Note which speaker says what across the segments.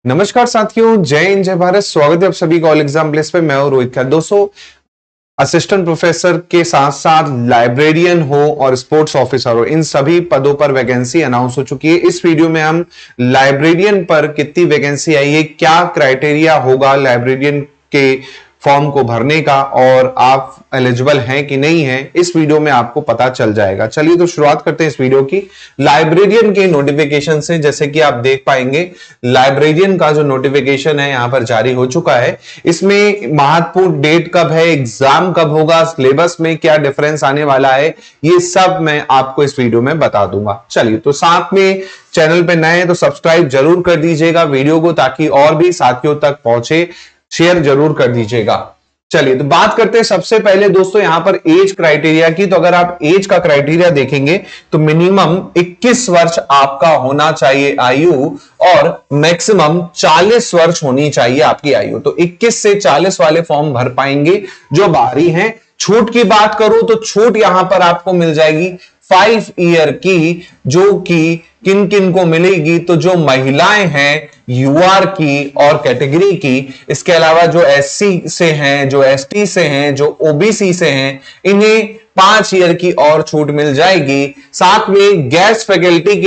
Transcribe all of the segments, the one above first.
Speaker 1: नमस्कार साथियों, जय हिंद जय भारत। स्वागत है आप सभी का ऑल एग्जाम प्लेस पे। मैं हूं रोहित खैर। दोस्तों, असिस्टेंट प्रोफेसर के साथ साथ लाइब्रेरियन हो और स्पोर्ट्स ऑफिसर हो, इन सभी पदों पर वैकेंसी अनाउंस हो चुकी है। इस वीडियो में हम लाइब्रेरियन पर कितनी वैकेंसी आई है, क्या क्राइटेरिया होगा लाइब्रेरियन के फॉर्म को भरने का और आप एलिजिबल हैं कि नहीं हैं, इस वीडियो में आपको पता चल जाएगा। चलिए तो शुरुआत करते हैं इस वीडियो की लाइब्रेरियन के नोटिफिकेशन से। जैसे कि आप देख पाएंगे, लाइब्रेरियन का जो नोटिफिकेशन है यहां पर जारी हो चुका है। इसमें महत्वपूर्ण डेट कब है, एग्जाम कब होगा, सिलेबस में क्या डिफरेंस आने वाला है, ये सब मैं आपको इस वीडियो में बता दूंगा। चलिए तो साथ में चैनल पे नए हैं तो सब्सक्राइब जरूर कर दीजिएगा वीडियो को, ताकि और भी साथियों तक पहुंचे। शेयर जरूर कर दीजिएगा। चलिए तो बात करते हैं सबसे पहले दोस्तों यहां पर एज क्राइटेरिया की। तो अगर आप एज का क्राइटेरिया देखेंगे तो मिनिमम 21 वर्ष आपका होना चाहिए आयु, और मैक्सिमम 40 वर्ष होनी चाहिए आपकी आयु। तो 21 से 40 वाले फॉर्म भर पाएंगे जो बाहरी हैं। छूट की बात करूं तो छूट यहां पर आपको मिल जाएगी 5 ईयर की, जो कि किन किन को मिलेगी, तो जो महिलाएं हैं यूआर की और कैटेगरी की, इसके अलावा जो एससी से हैं, जो एसटी से हैं, जो ओबीसी से हैं, इन्हें 5 ईयर की और छूट मिल जाएगी। साथ में गेस्ट फैकल्टी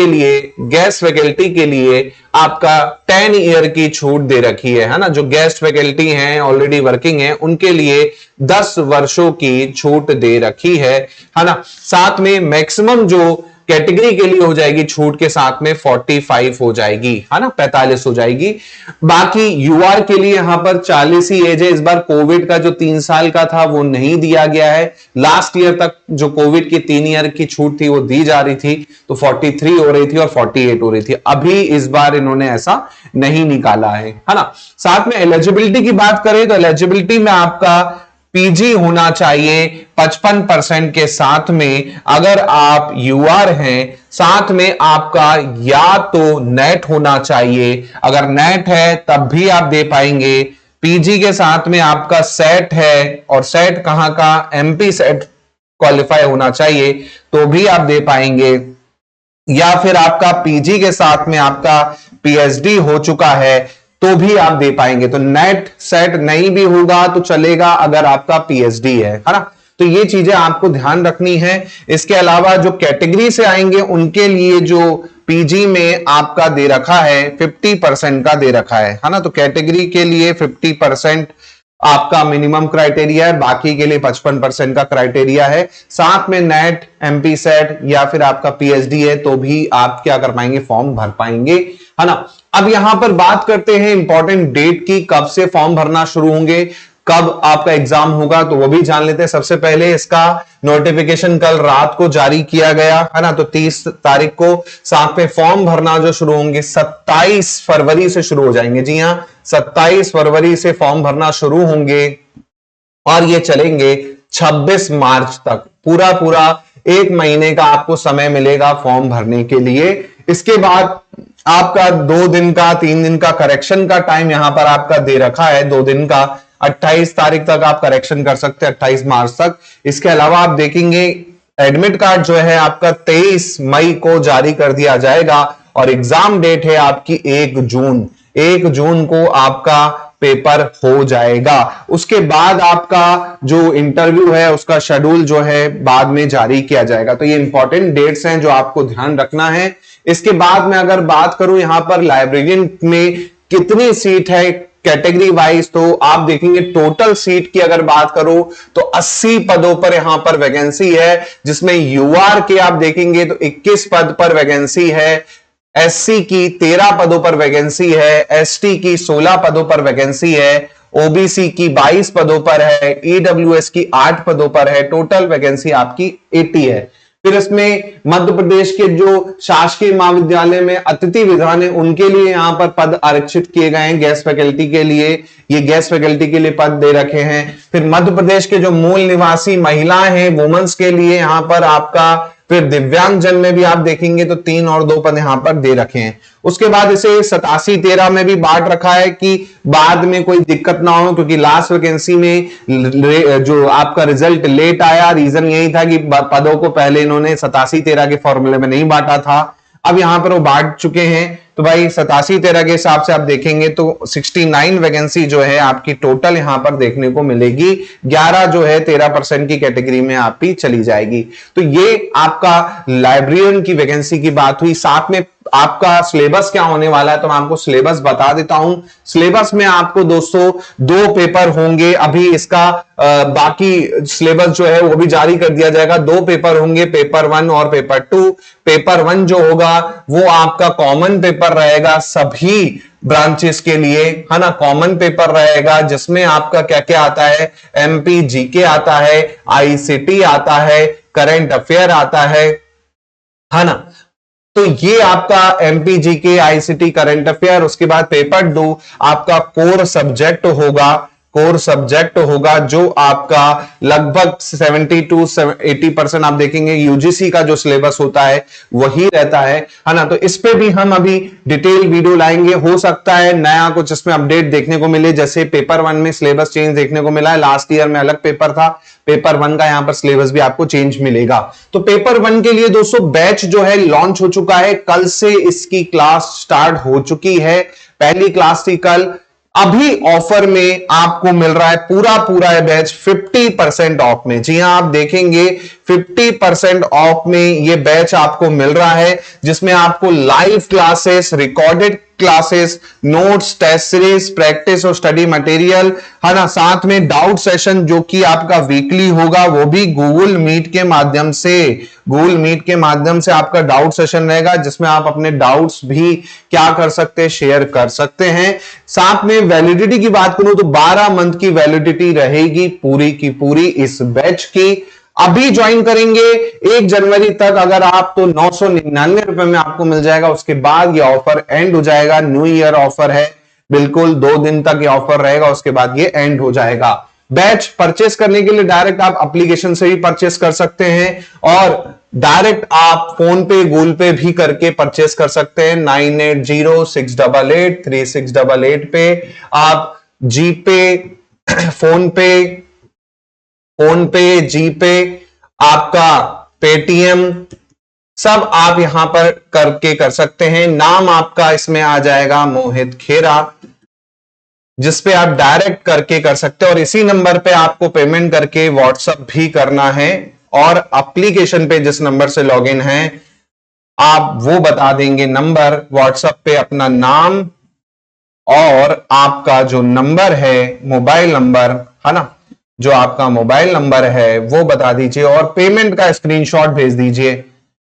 Speaker 1: के लिए आपका 10 ईयर की छूट दे रखी है ना। जो गेस्ट फैकल्टी हैं, ऑलरेडी वर्किंग हैं, उनके लिए 10 वर्षों की छूट दे रखी है ना। साथ में मैक्सिमम जो कैटेगरी के लिए हो जाएगी छूट के साथ में 45 हो जाएगी, है ना, 45 हो जाएगी। बाकी यूआर के लिए यहां पर 40 ही एज है। इस बार कोविड का जो 3 साल का था वो नहीं दिया गया है। लास्ट ईयर तक जो कोविड की 3 ईयर की छूट थी वो दी जा रही थी, तो 43 हो रही थी और 48 हो रही थी। अभी इस बार इन्होंने ऐसा नहीं निकाला है ना। साथ में एलिजिबिलिटी की बात करें तो एलिजिबिलिटी में आपका पीजी होना चाहिए 55% के साथ में, अगर आप यूआर हैं। साथ में आपका या तो नेट होना चाहिए, अगर नेट है तब भी आप दे पाएंगे। पीजी के साथ में आपका सेट है, और सेट कहां का, एमपी सेट क्वालिफाई होना चाहिए तो भी आप दे पाएंगे। या फिर आपका पीजी के साथ में आपका पीएचडी हो चुका है तो भी आप दे पाएंगे। तो नेट सेट नहीं भी होगा तो चलेगा अगर आपका पीएचडी है ना। तो ये चीजें आपको ध्यान रखनी है। इसके अलावा जो कैटेगरी से आएंगे उनके लिए जो पीजी में आपका दे रखा है 50% का दे रखा है ना। तो कैटेगरी के लिए 50% आपका मिनिमम क्राइटेरिया है, बाकी के लिए 55% का क्राइटेरिया है। साथ में नेट, एमपी सेट या फिर आपका पीएचडी है तो भी आप क्या कर पाएंगे, फॉर्म भर पाएंगे, है ना। अब यहां पर बात करते हैं इंपॉर्टेंट डेट की, कब से फॉर्म भरना शुरू होंगे, कब आपका एग्जाम होगा, तो वो भी जान लेते हैं। सबसे पहले इसका नोटिफिकेशन कल रात को जारी किया गया है ना, तो 30 तारीख को। साथ में फॉर्म भरना जो शुरू होंगे 27 फरवरी से शुरू हो जाएंगे। जी हां, 27 फरवरी से फॉर्म भरना शुरू होंगे और ये चलेंगे 26 मार्च तक। पूरा 1 महीने का आपको समय मिलेगा फॉर्म भरने के लिए। इसके बाद आपका 2 दिन का 3 दिन का करेक्शन का टाइम यहां पर आपका दे रखा है, 2 दिन का। 28 तारीख तक आप करेक्शन कर सकते हैं, 28 मार्च तक। इसके अलावा आप देखेंगे एडमिट कार्ड जो है आपका 23 मई को जारी कर दिया जाएगा, और एग्जाम डेट है आपकी 1 जून को आपका पेपर हो जाएगा। उसके बाद आपका जो इंटरव्यू है उसका शेड्यूल जो है बाद में जारी किया जाएगा। तो ये इंपॉर्टेंट डेट्स हैं जो आपको ध्यान रखना है। इसके बाद में अगर बात करूं यहां पर लाइब्रेरियन में कितनी सीट है कैटेगरी वाइज, तो आप देखेंगे टोटल सीट की अगर बात करो तो 80 पदों पर यहां पर वैकेंसी है, जिसमें यूआर के आप देखेंगे तो 21 पद पर वैकेंसी है, एससी की 13 पदों पर वैकेंसी है, एसटी की 16 पदों पर वैकेंसी है, ओबीसी की 22 पदों पर है, ईडब्ल्यूएस की 8 पदों पर है। टोटल वैकेंसी आपकी 80 है। फिर इसमें मध्य प्रदेश के जो शासकीय महाविद्यालय में अतिथि विधान है उनके लिए यहां पर पद आरक्षित किए गए हैं। गेस्ट फैकल्टी के लिए, ये गेस्ट फैकल्टी के लिए पद दे रखे हैं। फिर मध्य प्रदेश के जो मूल निवासी महिलाएं हैं, वुमेन्स के लिए यहां पर आपका, फिर दिव्यांग जन में भी आप देखेंगे तो 3 और 2 पद यहां पर दे रखे हैं। उसके बाद इसे 87-13 में भी बांट रखा है कि बाद में कोई दिक्कत ना हो, क्योंकि लास्ट वैकेंसी में जो आपका रिजल्ट लेट आया, रीजन यही था कि पदों को पहले इन्होंने 87-13 के फॉर्मूले में नहीं बांटा था। अब यहां पर वो बांट चुके हैं। तो भाई 87-13 के हिसाब से आप देखेंगे तो 69 वैकेंसी जो है आपकी टोटल यहां पर देखने को मिलेगी। 11 जो है 13% की कैटेगरी में आपकी चली जाएगी। तो ये आपका लाइब्रेरियन की वैकेंसी की बात हुई। साथ में आपका सिलेबस क्या होने वाला है तो मैं आपको सिलेबस बता देता हूं। सिलेबस में आपको दोस्तों 2 पेपर होंगे। अभी इसका बाकी सिलेबस जो है वो भी जारी कर दिया जाएगा। 2 पेपर होंगे, पेपर 1 और पेपर 2। पेपर 1 जो होगा वो आपका कॉमन पेपर रहेगा सभी ब्रांचेस के लिए, है ना। कॉमन पेपर रहेगा जिसमें आपका क्या क्या आता है, एमपी जीके आता है, आईसीटी आता है, करंट अफेयर आता है ना। तो ये आपका MP GK, ICT, current affair. उसके बाद पेपर 2 आपका कोर सब्जेक्ट होगा जो आपका लगभग 70 to 80% आप देखेंगे यूजीसी का जो सिलेबस होता है वही रहता है ना। तो इस पे भी हम अभी डिटेल वीडियो लाएंगे। हो सकता है नया कुछ इसमें अपडेट देखने को मिले, जैसे पेपर 1 में सिलेबस चेंज देखने को मिला है। लास्ट ईयर में अलग पेपर था, पेपर 1 का यहां पर सिलेबस भी आपको चेंज मिलेगा। तो पेपर 1 के लिए दोस्तों बैच जो है लॉन्च हो चुका है। कल से इसकी क्लास स्टार्ट हो चुकी है। पहली क्लास थी कल। अभी ऑफर में आपको मिल रहा है पूरा बैच 50% ऑफ में। जी हां, आप देखेंगे 50% ऑफ में ये बैच आपको मिल रहा है, जिसमें आपको live classes, recorded classes, notes, test series, practice और स्टडी मटेरियल, है ना। साथ में डाउट सेशन जो कि आपका वीकली होगा, वो भी गूगल मीट के माध्यम से आपका डाउट सेशन रहेगा, जिसमें आप अपने डाउट्स भी क्या कर सकते हैं, शेयर कर सकते हैं। साथ में वैलिडिटी की बात करूं तो 12 मंथ की वैलिडिटी रहेगी पूरी की पूरी इस बैच की। अभी ज्वाइन करेंगे 1 जनवरी तक अगर आप, तो 999 रुपए में आपको मिल जाएगा। उसके बाद ये ऑफर एंड हो जाएगा। न्यू ईयर ऑफर है, बिल्कुल 2 दिन तक ये ऑफर रहेगा, उसके बाद ये एंड हो जाएगा। बैच परचेस करने के लिए डायरेक्ट आप एप्लीकेशन से भी परचेस कर सकते हैं और डायरेक्ट आप फोन पे, गूगल पे भी करके परचेस कर सकते हैं। 9806883688 पे आप जीपे, फोन पे, जीपे, आपका पेटीएम, सब आप यहां पर करके कर सकते हैं। नाम आपका इसमें आ जाएगा मोहित खेरा, जिसपे आप डायरेक्ट करके कर सकते हैं और इसी नंबर पे आपको पेमेंट करके व्हाट्सएप भी करना है। और एप्लीकेशन पे जिस नंबर से लॉगिन है आप वो बता देंगे नंबर, व्हाट्सएप पे अपना नाम और आपका जो नंबर है, मोबाइल नंबर, है ना, जो आपका मोबाइल नंबर है वो बता दीजिए और पेमेंट का स्क्रीनशॉट भेज दीजिए।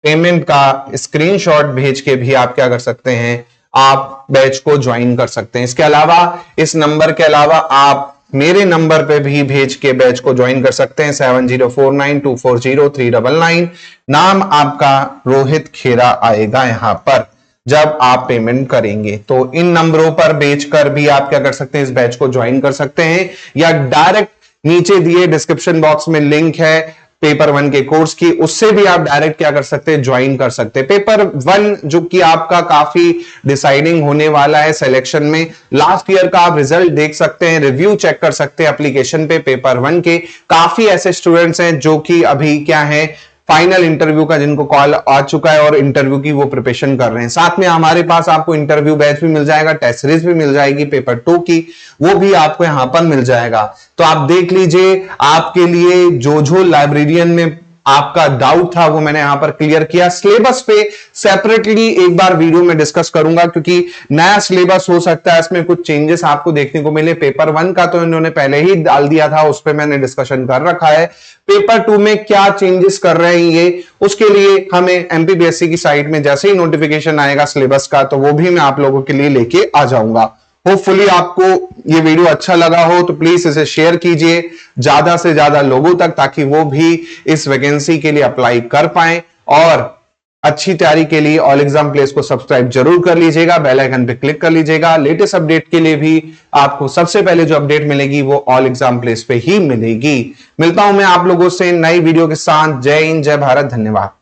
Speaker 1: पेमेंट का स्क्रीनशॉट भेज के भी आप क्या कर सकते हैं, आप बैच को ज्वाइन कर सकते हैं। इसके अलावा, इस नंबर के अलावा आप मेरे नंबर पे भी भेज के बैच को ज्वाइन कर सकते हैं, 7049240399। नाम आपका रोहित खेरा आएगा यहां पर जब आप पेमेंट करेंगे। तो इन नंबरों पर बेचकर भी आप क्या कर सकते हैं, इस बैच को ज्वाइन कर सकते हैं, या डायरेक्ट नीचे दिए डिस्क्रिप्शन बॉक्स में लिंक है पेपर 1 के कोर्स की, उससे भी आप डायरेक्ट क्या कर सकते हैं, ज्वाइन कर सकते हैं। पेपर 1 जो कि आपका काफी डिसाइडिंग होने वाला है सिलेक्शन में। लास्ट ईयर का आप रिजल्ट देख सकते हैं, रिव्यू चेक कर सकते हैं एप्लीकेशन पे पेपर 1 के। काफी ऐसे स्टूडेंट्स हैं जो कि अभी क्या है, फाइनल इंटरव्यू का जिनको कॉल आ चुका है और इंटरव्यू की वो प्रिपरेशन कर रहे हैं। साथ में हमारे पास आपको इंटरव्यू बैच भी मिल जाएगा, टेस्ट सीरीज भी मिल जाएगी, पेपर 2 की वो भी आपको यहां पर मिल जाएगा। तो आप देख लीजिए, आपके लिए जो लाइब्रेरियन में आपका डाउट था वो मैंने यहां पर क्लियर किया। सिलेबस पे सेपरेटली एक बार वीडियो में डिस्कस करूंगा, क्योंकि नया सिलेबस हो सकता है इसमें कुछ चेंजेस आपको देखने को मिले। पेपर 1 का तो इन्होंने पहले ही डाल दिया था, उस पर मैंने डिस्कशन कर रखा है। पेपर 2 में क्या चेंजेस कर रहे हैं ये, उसके लिए हमें एमपीपीएससी की साइट में जैसे ही नोटिफिकेशन आएगा सिलेबस का, तो वो भी मैं आप लोगों के लिए लेके आ जाऊंगा। होपफुली आपको ये वीडियो अच्छा लगा हो तो प्लीज इसे शेयर कीजिए ज्यादा से ज्यादा लोगों तक, ताकि वो भी इस वैकेंसी के लिए अप्लाई कर पाएं। और अच्छी तैयारी के लिए ऑल एग्जाम प्लेस को सब्सक्राइब जरूर कर लीजिएगा, बेल आइकन पे क्लिक कर लीजिएगा। लेटेस्ट अपडेट के लिए भी आपको सबसे पहले जो अपडेट मिलेगी वो ऑल एग्जाम प्लेस पे ही मिलेगी। मिलता हूं मैं आप लोगों से नई वीडियो के साथ। जय हिंद, जय भारत, धन्यवाद।